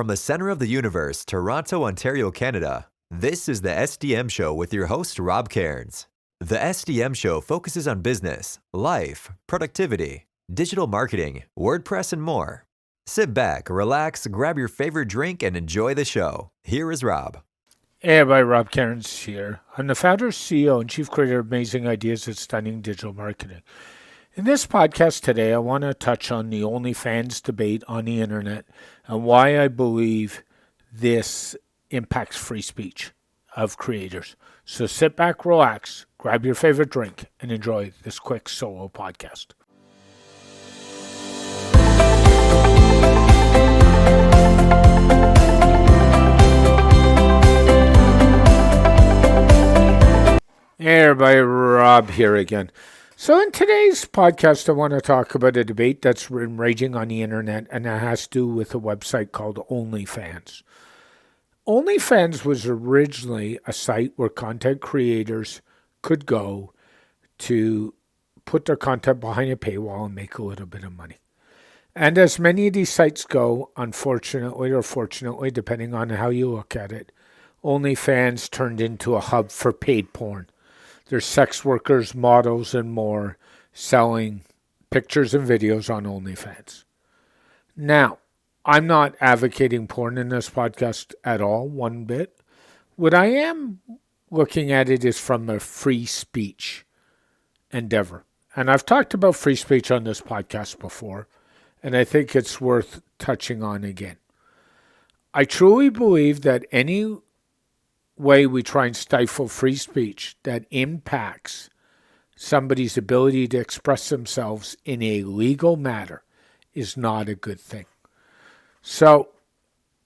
From the center of the universe, Toronto, Ontario, Canada, this is the SDM Show with your host, Rob Cairns. The SDM Show focuses on business, life, productivity, digital marketing, WordPress, and more. Sit back, relax, grab your favorite drink, and enjoy the show. Here is Rob. Hey everybody, Rob Cairns here. I'm the founder, CEO, and chief creator of Amazing Ideas at Stunning Digital Marketing. In this podcast today, I want to touch on the OnlyFans debate on the internet and why I believe this impacts free speech of creators. So sit back, relax, grab your favorite drink, and enjoy this quick solo podcast. Hey everybody, Rob here again. So in today's podcast, I want to talk about a debate that's been raging on the internet, and it has to do with a website called OnlyFans. OnlyFans was originally a site where content creators could go to put their content behind a paywall and make a little bit of money. And as many of these sites go, unfortunately or fortunately, depending on how you look at it, OnlyFans turned into a hub for paid porn. There's sex workers, models, and more selling pictures and videos on OnlyFans. Now, I'm not advocating porn in this podcast at all, one bit. What I am looking at it is from a free speech endeavor. And I've talked about free speech on this podcast before, and I think it's worth touching on again. I truly believe that any way we try and stifle free speech that impacts somebody's ability to express themselves in a legal matter is not a good thing. So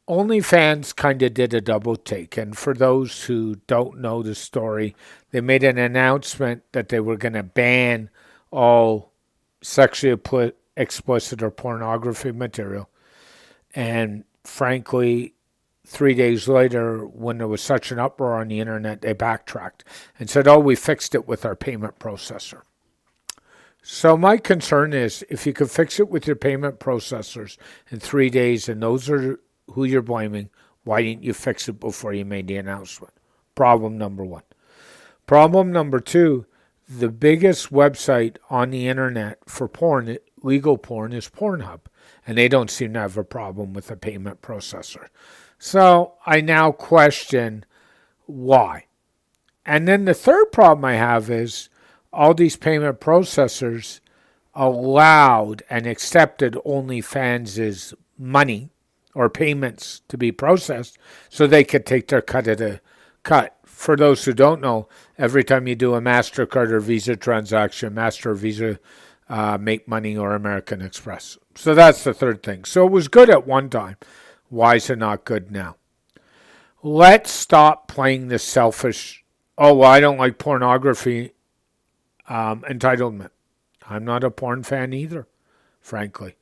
OnlyFans kind of did a double take. And for those who don't know the story, they made an announcement that they were going to ban all sexually explicit or pornography material. And frankly, 3 days later, when there was such an uproar on the internet, they backtracked and said, we fixed it with our payment processor. So my concern is, if you could fix it with your payment processors in 3 days, and those are who you're blaming, why didn't you fix it before you made the announcement? Problem number one. Problem number two, the biggest website on the internet for porn, legal porn, is Pornhub, and they don't seem to have a problem with the payment processor. So I now question why. And then the third problem I have is all these payment processors allowed and accepted OnlyFans' money or payments to be processed so they could take their cut of the cut. For those who don't know, every time you do a MasterCard or Visa transaction, Master or Visa make money, or American Express. So that's the third thing. So it was good at one time. Why is it not good now? Let's stop playing the selfish, I don't like pornography entitlement. I'm not a porn fan either, frankly.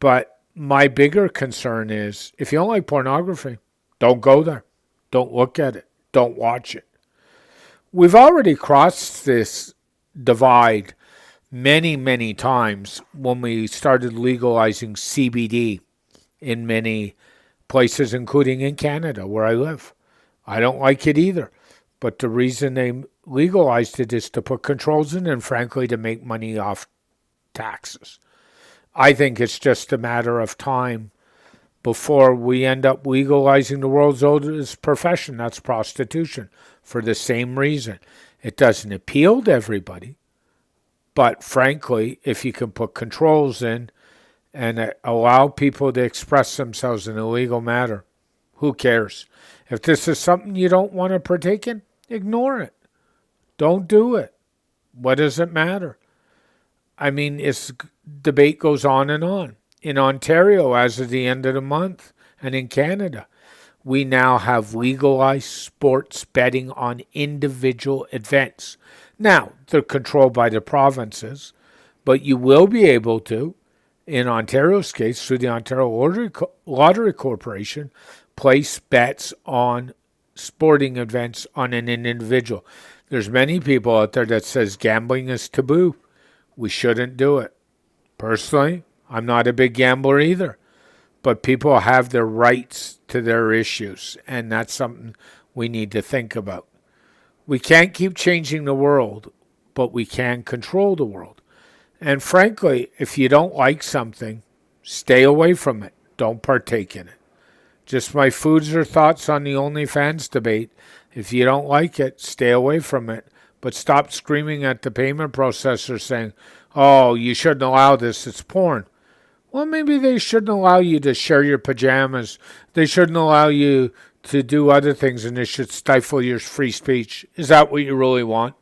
But my bigger concern is, if you don't like pornography, don't go there. Don't look at it. Don't watch it. We've already crossed this divide many, many times when we started legalizing CBD in many places, including in Canada, where I live. I don't like it either. But the reason they legalized it is to put controls in and, frankly, to make money off taxes. I think it's just a matter of time before we end up legalizing the world's oldest profession. That's prostitution, for the same reason. It doesn't appeal to everybody. But, frankly, if you can put controls in and allow people to express themselves in a legal matter, who cares? If this is something you don't want to partake in, ignore it. Don't do it. What does it matter? I mean, this debate goes on and on. In Ontario, as of the end of the month, and in Canada, we now have legalized sports betting on individual events. Now, they're controlled by the provinces, but you will be able to, in Ontario's case, through the Ontario Lottery Corporation, place bets on sporting events on an individual. There's many people out there that says gambling is taboo. We shouldn't do it. Personally, I'm not a big gambler either. but people have their rights to their issues, and that's something we need to think about. We can't keep changing the world, but we can control the world. And frankly, if you don't like something, stay away from it. Don't partake in it. Just my foods or thoughts on the OnlyFans debate. If you don't like it, stay away from it. But stop screaming at the payment processor saying, oh, you shouldn't allow this, it's porn. Well, maybe they shouldn't allow you to share your pajamas. They shouldn't allow you to do other things, and they should stifle your free speech. Is that what you really want?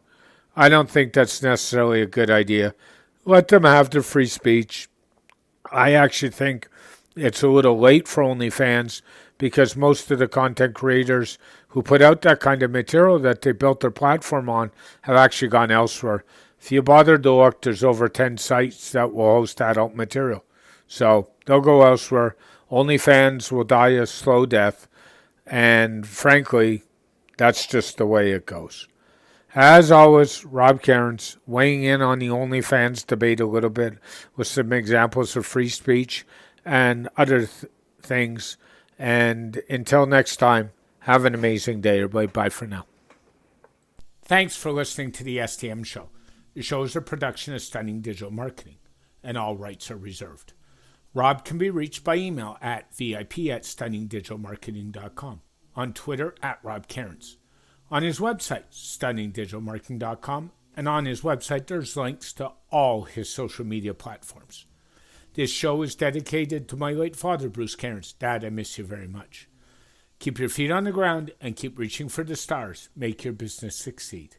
I don't think that's necessarily a good idea. Let them have their free speech. I actually think it's a little late for OnlyFans because most of the content creators who put out that kind of material that they built their platform on have actually gone elsewhere. If you bother to look, there's over 10 sites that will host adult material. So they'll go elsewhere. OnlyFans will die a slow death. And frankly, that's just the way it goes. As always, Rob Cairns weighing in on the OnlyFans debate a little bit with some examples of free speech and other things. And until next time, have an amazing day, everybody. Bye for now. Thanks for listening to the STM Show. The show is a production of Stunning Digital Marketing, and all rights are reserved. Rob can be reached by email at vip@stunningdigitalmarketing.com, on Twitter at Rob Cairns, on his website, stunningdigitalmarketing.com, and on his website there's links to all his social media platforms. This show is dedicated to my late father, Bruce Cairns. Dad, I miss you very much. Keep your feet on the ground and keep reaching for the stars. Make your business succeed.